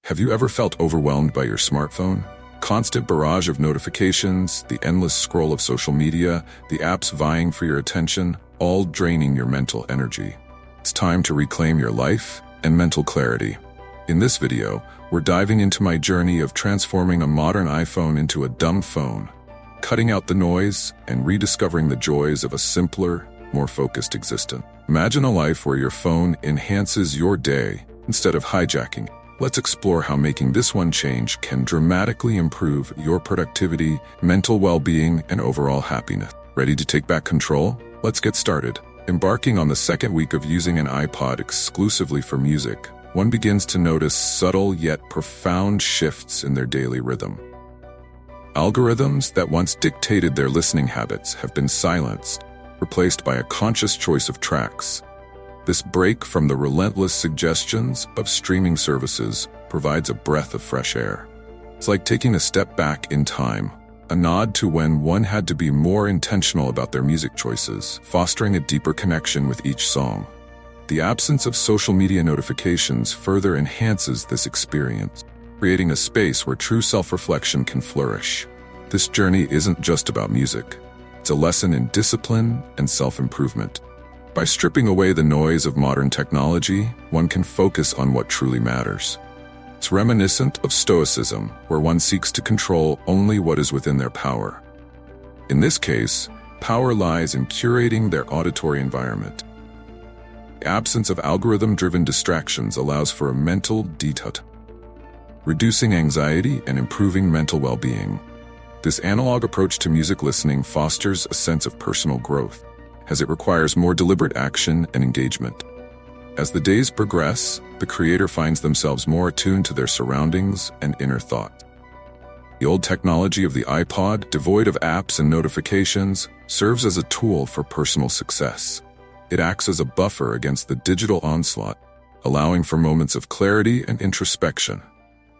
Have you ever felt overwhelmed by your smartphone? Constant barrage of notifications, the endless scroll of social media, the apps vying for your attention, all draining your mental energy. It's time to reclaim your life and mental clarity. In this video, we're diving into my journey of transforming a modern iPhone into a dumb phone, cutting out the noise and rediscovering the joys of a simpler, more focused existence. Imagine a life where your phone enhances your day instead of hijacking it. Let's explore how making this one change can dramatically improve your productivity, mental well-being, and overall happiness. Ready to take back control? Let's get started. Embarking on the second week of using an iPod exclusively for music, one begins to notice subtle yet profound shifts in their daily rhythm. Algorithms that once dictated their listening habits have been silenced, replaced by a conscious choice of tracks. This break from the relentless suggestions of streaming services provides a breath of fresh air. It's like taking a step back in time, a nod to when one had to be more intentional about their music choices, fostering a deeper connection with each song. The absence of social media notifications further enhances this experience, creating a space where true self-reflection can flourish. This journey isn't just about music. It's a lesson in discipline and self-improvement. By stripping away the noise of modern technology, one can focus on what truly matters. It's reminiscent of Stoicism, where one seeks to control only what is within their power. In this case, power lies in curating their auditory environment. The absence of algorithm-driven distractions allows for a mental detox, reducing anxiety and improving mental well-being. This analog approach to music listening fosters a sense of personal growth, as it requires more deliberate action and engagement. As the days progress, the creator finds themselves more attuned to their surroundings and inner thought. The old technology of the iPod, devoid of apps and notifications, serves as a tool for personal success. It acts as a buffer against the digital onslaught, allowing for moments of clarity and introspection.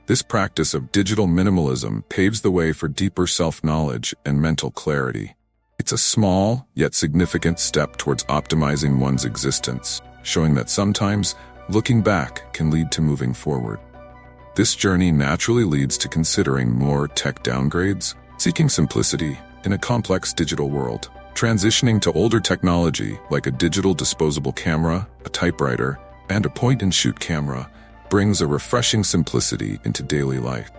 This practice of digital minimalism paves the way for deeper self-knowledge and mental clarity. It's a small, yet significant step towards optimizing one's existence, showing that sometimes looking back can lead to moving forward. This journey naturally leads to considering more tech downgrades, seeking simplicity in a complex digital world. Transitioning to older technology like a digital disposable camera, a typewriter, and a point-and-shoot camera brings a refreshing simplicity into daily life.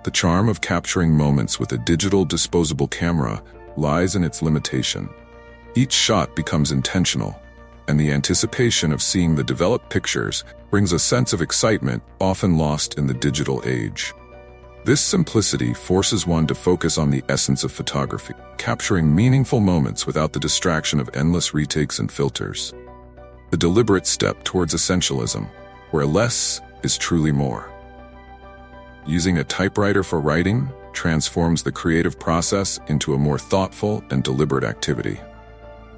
The charm of capturing moments with a digital disposable camera lies in its limitation. Each shot becomes intentional, and the anticipation of seeing the developed pictures brings a sense of excitement often lost in the digital age. This simplicity forces one to focus on the essence of photography, capturing meaningful moments without the distraction of endless retakes and filters. The deliberate step towards essentialism, where less is truly more. Using a typewriter for writing transforms the creative process into a more thoughtful and deliberate activity.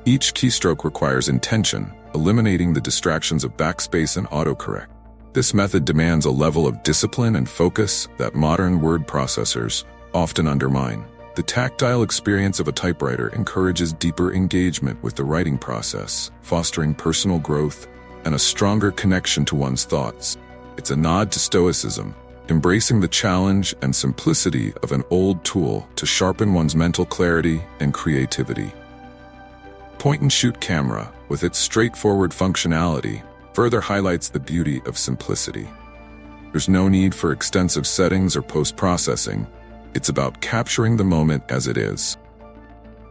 Each keystroke requires intention, eliminating the distractions of backspace and autocorrect. This method demands a level of discipline and focus that modern word processors often undermine. The tactile experience of a typewriter encourages deeper engagement with the writing process, fostering personal growth and a stronger connection to one's thoughts. It's a nod to Stoicism, embracing the challenge and simplicity of an old tool to sharpen one's mental clarity and creativity. Point-and-shoot camera, with its straightforward functionality, further highlights the beauty of simplicity. There's no need for extensive settings or post-processing. It's about capturing the moment as it is.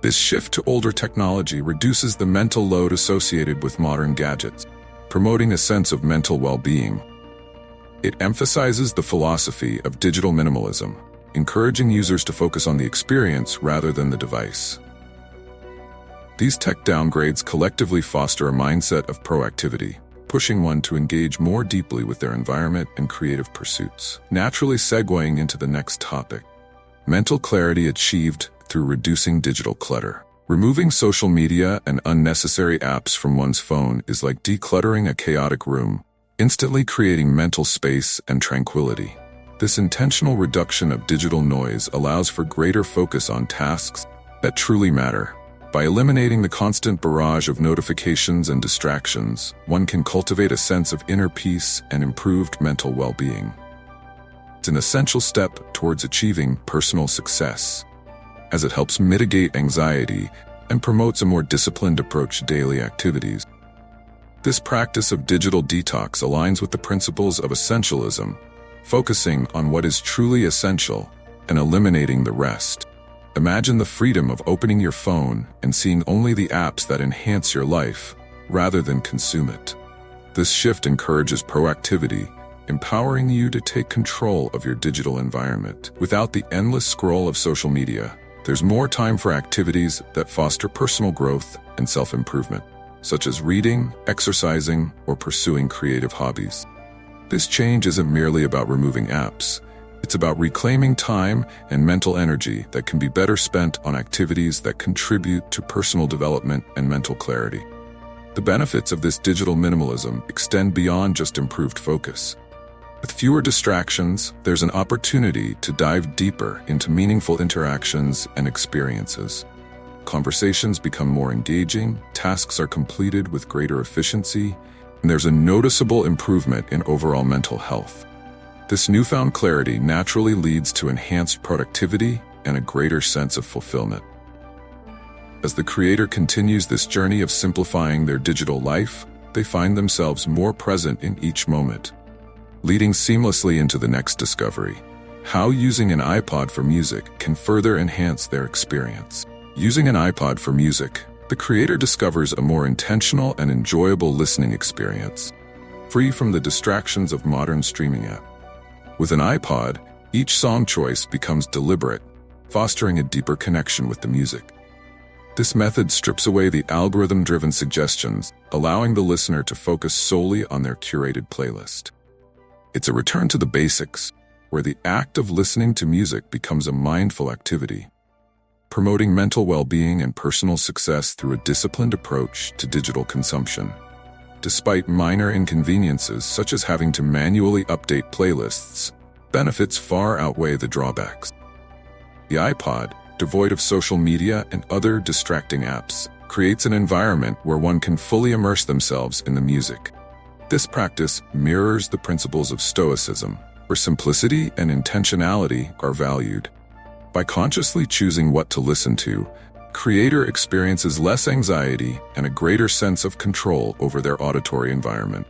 This shift to older technology reduces the mental load associated with modern gadgets, promoting a sense of mental well-being. It emphasizes the philosophy of digital minimalism, encouraging users to focus on the experience rather than the device. These tech downgrades collectively foster a mindset of proactivity, pushing one to engage more deeply with their environment and creative pursuits. Naturally segueing into the next topic: mental clarity achieved through reducing digital clutter. Removing social media and unnecessary apps from one's phone is like decluttering a chaotic room, instantly creating mental space and tranquility. This intentional reduction of digital noise allows for greater focus on tasks that truly matter. By eliminating the constant barrage of notifications and distractions, one can cultivate a sense of inner peace and improved mental well-being. It's an essential step towards achieving personal success, as it helps mitigate anxiety and promotes a more disciplined approach to daily activities. This practice of digital detox aligns with the principles of essentialism, focusing on what is truly essential and eliminating the rest. Imagine the freedom of opening your phone and seeing only the apps that enhance your life, rather than consume it. This shift encourages proactivity, empowering you to take control of your digital environment. Without the endless scroll of social media, there's more time for activities that foster personal growth and self-improvement, such as reading, exercising, or pursuing creative hobbies. This change isn't merely about removing apps. It's about reclaiming time and mental energy that can be better spent on activities that contribute to personal development and mental clarity. The benefits of this digital minimalism extend beyond just improved focus. With fewer distractions, there's an opportunity to dive deeper into meaningful interactions and experiences. Conversations become more engaging, tasks are completed with greater efficiency, and there's a noticeable improvement in overall mental health. This newfound clarity naturally leads to enhanced productivity and a greater sense of fulfillment. As the creator continues this journey of simplifying their digital life, they find themselves more present in each moment, leading seamlessly into the next discovery: how using an iPod for music can further enhance their experience. Using an iPod for music, the creator discovers a more intentional and enjoyable listening experience, free from the distractions of modern streaming apps. With an iPod, each song choice becomes deliberate, fostering a deeper connection with the music. This method strips away the algorithm-driven suggestions, allowing the listener to focus solely on their curated playlist. It's a return to the basics, where the act of listening to music becomes a mindful activity, promoting mental well-being and personal success through a disciplined approach to digital consumption. Despite minor inconveniences such as having to manually update playlists, benefits far outweigh the drawbacks. The iPod, devoid of social media and other distracting apps, creates an environment where one can fully immerse themselves in the music. This practice mirrors the principles of Stoicism, where simplicity and intentionality are valued. By consciously choosing what to listen to, the creator experiences less anxiety and a greater sense of control over their auditory environment.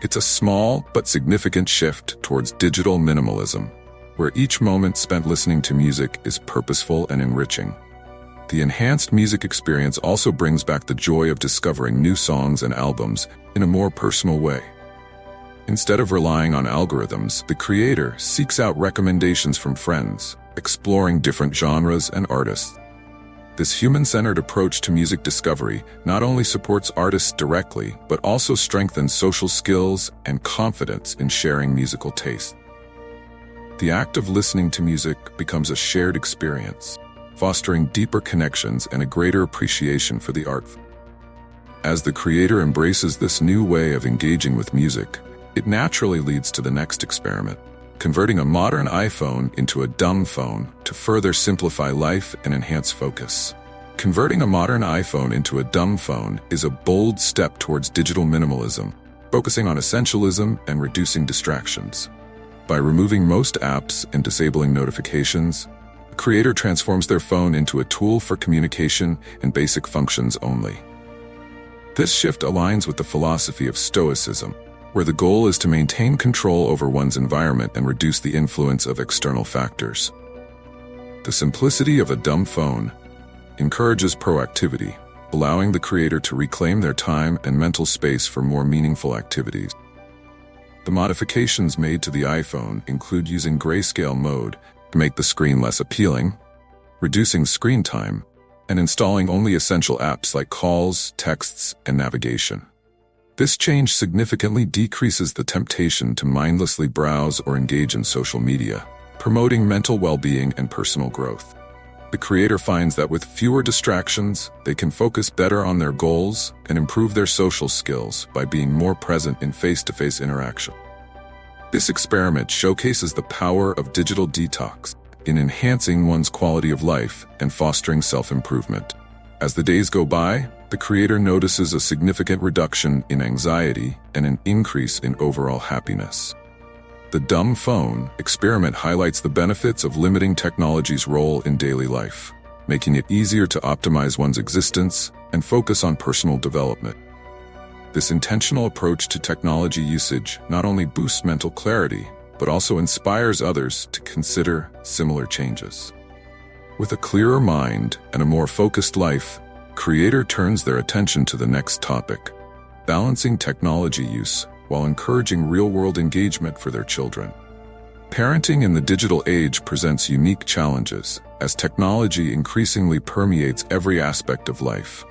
It's a small but significant shift towards digital minimalism, where each moment spent listening to music is purposeful and enriching. The enhanced music experience also brings back the joy of discovering new songs and albums in a more personal way. Instead of relying on algorithms, the creator seeks out recommendations from friends, exploring different genres and artists. This human-centered approach to music discovery not only supports artists directly, but also strengthens social skills and confidence in sharing musical taste. The act of listening to music becomes a shared experience, fostering deeper connections and a greater appreciation for the art. As the creator embraces this new way of engaging with music, it naturally leads to the next experiment: converting a modern iPhone into a dumb phone to further simplify life and enhance focus. Converting a modern iPhone into a dumb phone is a bold step towards digital minimalism, focusing on essentialism and reducing distractions. By removing most apps and disabling notifications, the creator transforms their phone into a tool for communication and basic functions only. This shift aligns with the philosophy of Stoicism, where the goal is to maintain control over one's environment and reduce the influence of external factors. The simplicity of a dumb phone encourages proactivity, allowing the creator to reclaim their time and mental space for more meaningful activities. The modifications made to the iPhone include using grayscale mode to make the screen less appealing, reducing screen time, and installing only essential apps like calls, texts, and navigation. This change significantly decreases the temptation to mindlessly browse or engage in social media, promoting mental well-being and personal growth. The creator finds that with fewer distractions, they can focus better on their goals and improve their social skills by being more present in face-to-face interaction. This experiment showcases the power of digital detox in enhancing one's quality of life and fostering self-improvement. As the days go by, the creator notices a significant reduction in anxiety and an increase in overall happiness. The dumb phone experiment highlights the benefits of limiting technology's role in daily life, making it easier to optimize one's existence and focus on personal development. This intentional approach to technology usage not only boosts mental clarity, but also inspires others to consider similar changes. With a clearer mind and a more focused life, creator turns their attention to the next topic, balancing technology use while encouraging real-world engagement for their children. Parenting in the digital age presents unique challenges as technology increasingly permeates every aspect of life.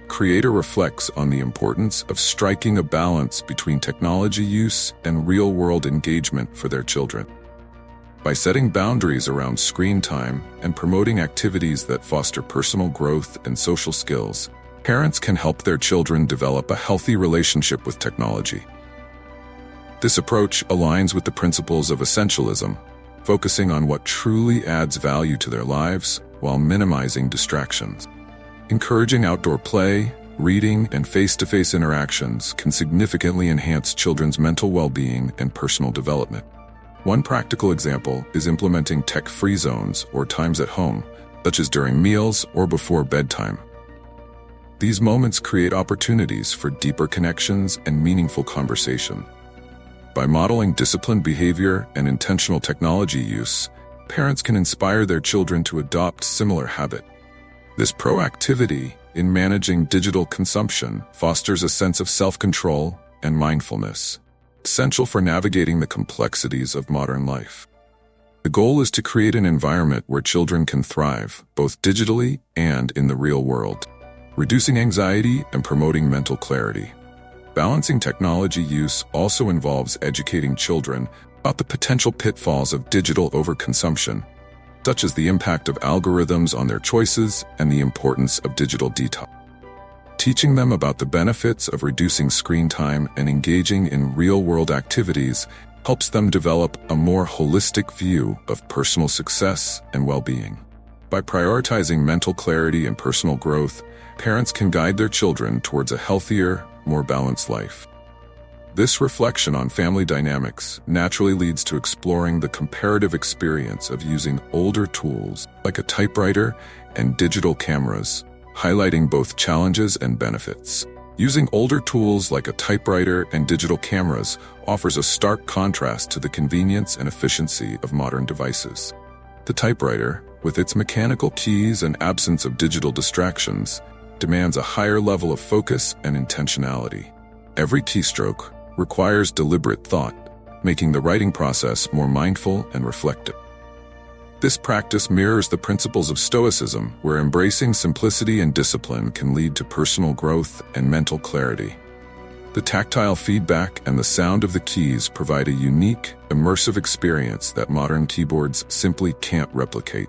Creator reflects on the importance of striking a balance between technology use and real-world engagement for their children. By setting boundaries around screen time and promoting activities that foster personal growth and social skills, parents can help their children develop a healthy relationship with technology. This approach aligns with the principles of essentialism, focusing on what truly adds value to their lives while minimizing distractions. Encouraging outdoor play, reading, and face-to-face interactions can significantly enhance children's mental well-being and personal development. One practical example is implementing tech-free zones or times at home, such as during meals or before bedtime. These moments create opportunities for deeper connections and meaningful conversation. By modeling disciplined behavior and intentional technology use, parents can inspire their children to adopt similar habits. This proactivity in managing digital consumption fosters a sense of self-control and mindfulness, essential for navigating the complexities of modern life. The goal is to create an environment where children can thrive, both digitally and in the real world, reducing anxiety and promoting mental clarity. Balancing technology use also involves educating children about the potential pitfalls of digital overconsumption, such as the impact of algorithms on their choices and the importance of digital detox. Teaching them about the benefits of reducing screen time and engaging in real-world activities helps them develop a more holistic view of personal success and well-being. By prioritizing mental clarity and personal growth, parents can guide their children towards a healthier, more balanced life. This reflection on family dynamics naturally leads to exploring the comparative experience of using older tools like a typewriter and digital cameras, highlighting both challenges and benefits. Using older tools like a typewriter and digital cameras offers a stark contrast to the convenience and efficiency of modern devices. The typewriter, with its mechanical keys and absence of digital distractions, demands a higher level of focus and intentionality. Every keystroke requires deliberate thought, making the writing process more mindful and reflective. This practice mirrors the principles of Stoicism, where embracing simplicity and discipline can lead to personal growth and mental clarity. The tactile feedback and the sound of the keys provide a unique, immersive experience that modern keyboards simply can't replicate.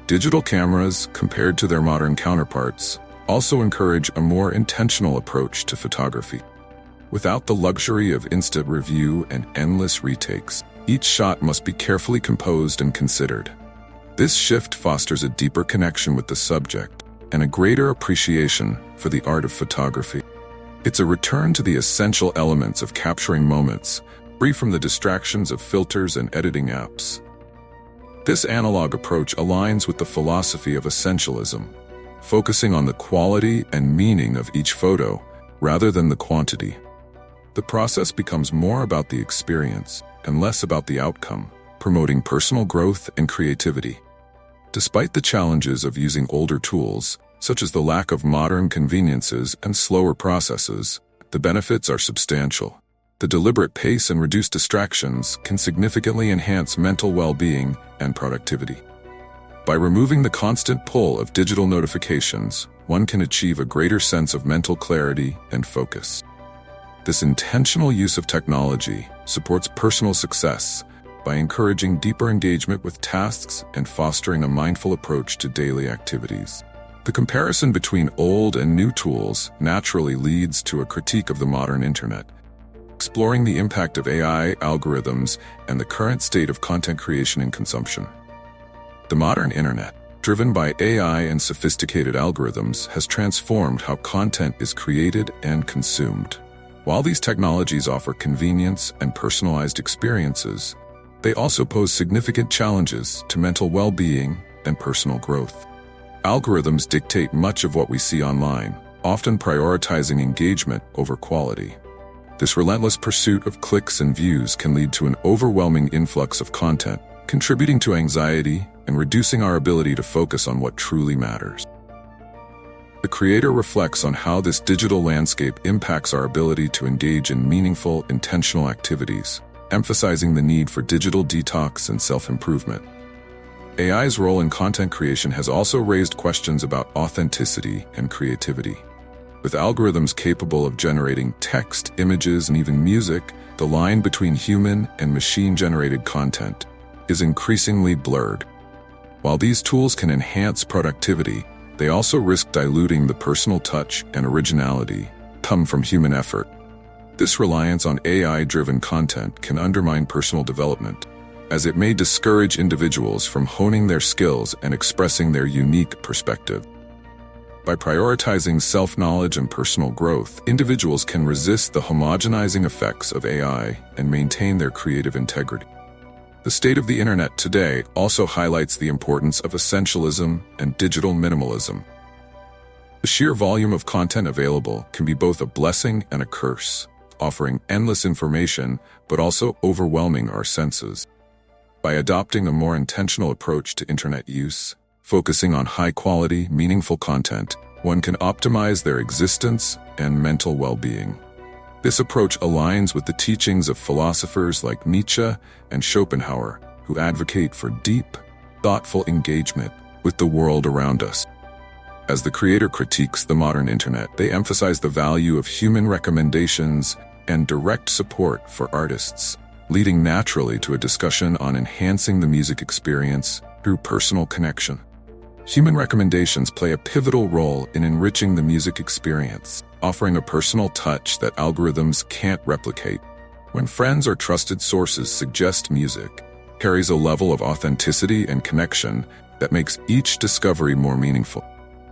Digital cameras, compared to their modern counterparts, also encourage a more intentional approach to photography. Without the luxury of instant review and endless retakes, each shot must be carefully composed and considered. This shift fosters a deeper connection with the subject and a greater appreciation for the art of photography. It's a return to the essential elements of capturing moments, free from the distractions of filters and editing apps. This analog approach aligns with the philosophy of essentialism, focusing on the quality and meaning of each photo rather than the quantity. The process becomes more about the experience and less about the outcome, promoting personal growth and creativity. Despite the challenges of using older tools, such as the lack of modern conveniences and slower processes, the benefits are substantial. The deliberate pace and reduced distractions can significantly enhance mental well-being and productivity. By removing the constant pull of digital notifications, one can achieve a greater sense of mental clarity and focus. This intentional use of technology supports personal success by encouraging deeper engagement with tasks and fostering a mindful approach to daily activities. The comparison between old and new tools naturally leads to a critique of the modern internet, exploring the impact of AI algorithms and the current state of content creation and consumption. The modern internet, driven by AI and sophisticated algorithms, has transformed how content is created and consumed. While these technologies offer convenience and personalized experiences, they also pose significant challenges to mental well-being and personal growth. Algorithms dictate much of what we see online, often prioritizing engagement over quality. This relentless pursuit of clicks and views can lead to an overwhelming influx of content, contributing to anxiety and reducing our ability to focus on what truly matters. The creator reflects on how this digital landscape impacts our ability to engage in meaningful, intentional activities, emphasizing the need for digital detox and self-improvement. AI's role in content creation has also raised questions about authenticity and creativity. With algorithms capable of generating text, images, and even music, the line between human and machine-generated content is increasingly blurred. While these tools can enhance productivity, they also risk diluting the personal touch and originality come from human effort. This reliance on AI-driven content can undermine personal development, as it may discourage individuals from honing their skills and expressing their unique perspective. By prioritizing self-knowledge and personal growth, individuals can resist the homogenizing effects of AI and maintain their creative integrity. The state of the internet today also highlights the importance of essentialism and digital minimalism. The sheer volume of content available can be both a blessing and a curse, offering endless information but also overwhelming our senses. By adopting a more intentional approach to internet use, focusing on high-quality, meaningful content, one can optimize their existence and mental well-being. This approach aligns with the teachings of philosophers like Nietzsche and Schopenhauer, who advocate for deep, thoughtful engagement with the world around us. As the creator critiques the modern internet, they emphasize the value of human recommendations and direct support for artists, leading naturally to a discussion on enhancing the music experience through personal connection. Human recommendations play a pivotal role in enriching the music experience, offering a personal touch that algorithms can't replicate. When friends or trusted sources suggest music, it carries a level of authenticity and connection that makes each discovery more meaningful.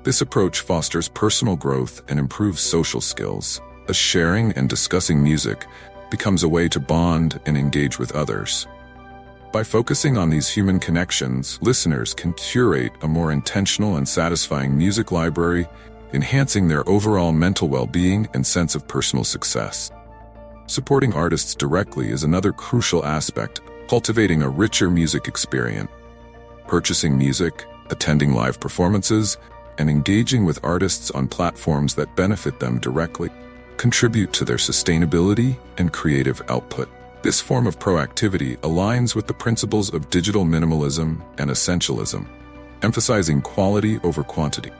This approach fosters personal growth and improves social skills, as sharing and discussing music becomes a way to bond and engage with others. By focusing on these human connections, listeners can curate a more intentional and satisfying music library, enhancing their overall mental well-being and sense of personal success. Supporting artists directly is another crucial aspect, cultivating a richer music experience. Purchasing music, attending live performances, and engaging with artists on platforms that benefit them directly contribute to their sustainability and creative output. This form of proactivity aligns with the principles of digital minimalism and essentialism, emphasizing quality over quantity.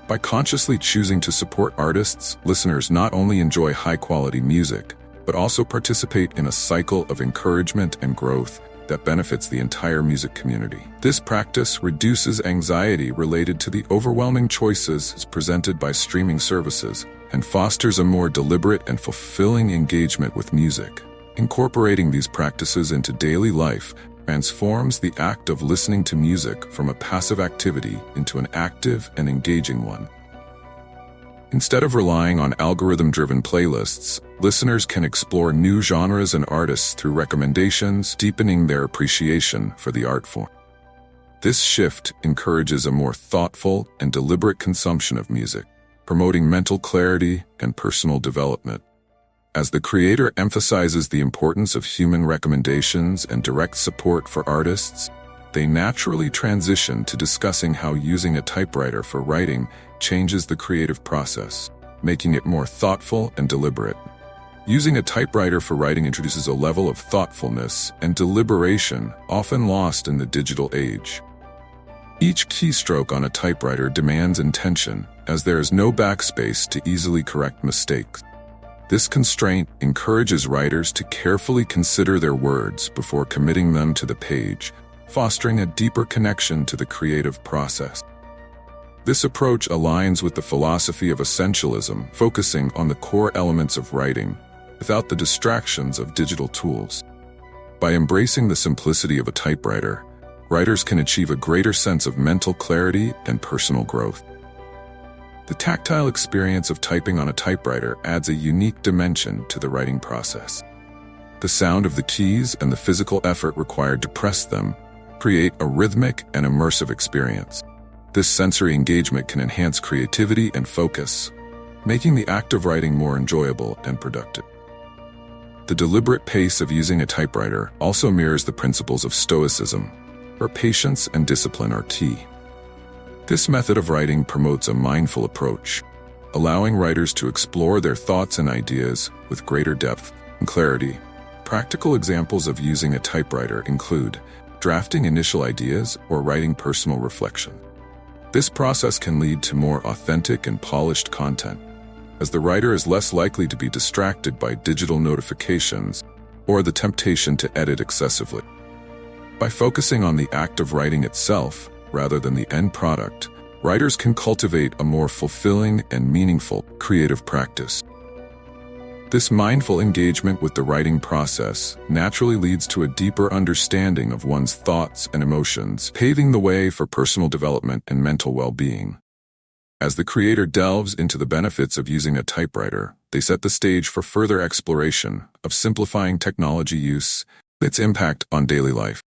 By consciously choosing to support artists, listeners not only enjoy high-quality music, but also participate in a cycle of encouragement and growth that benefits the entire music community. This practice reduces anxiety related to the overwhelming choices presented by streaming services and fosters a more deliberate and fulfilling engagement with music. Incorporating these practices into daily life transforms the act of listening to music from a passive activity into an active and engaging one. Instead of relying on algorithm-driven playlists, listeners can explore new genres and artists through recommendations, deepening their appreciation for the art form. This shift encourages a more thoughtful and deliberate consumption of music, promoting mental clarity and personal development. As the creator emphasizes the importance of human recommendations and direct support for artists, they naturally transition to discussing how using a typewriter for writing changes the creative process, making it more thoughtful and deliberate. Using a typewriter for writing introduces a level of thoughtfulness and deliberation often lost in the digital age. Each keystroke on a typewriter demands intention, as there is no backspace to easily correct mistakes. This constraint encourages writers to carefully consider their words before committing them to the page, fostering a deeper connection to the creative process. This approach aligns with the philosophy of essentialism, focusing on the core elements of writing, without the distractions of digital tools. By embracing the simplicity of a typewriter, writers can achieve a greater sense of mental clarity and personal growth. The tactile experience of typing on a typewriter adds a unique dimension to the writing process. The sound of the keys and the physical effort required to press them create a rhythmic and immersive experience. This sensory engagement can enhance creativity and focus, making the act of writing more enjoyable and productive. The deliberate pace of using a typewriter also mirrors the principles of Stoicism, where patience and discipline are key. This method of writing promotes a mindful approach, allowing writers to explore their thoughts and ideas with greater depth and clarity. Practical examples of using a typewriter include drafting initial ideas or writing personal reflection. This process can lead to more authentic and polished content, as the writer is less likely to be distracted by digital notifications or the temptation to edit excessively. By focusing on the act of writing itself rather than the end product, writers can cultivate a more fulfilling and meaningful creative practice. This mindful engagement with the writing process naturally leads to a deeper understanding of one's thoughts and emotions, paving the way for personal development and mental well-being. As the creator delves into the benefits of using a typewriter, they set the stage for further exploration of simplifying technology use, its impact on daily life.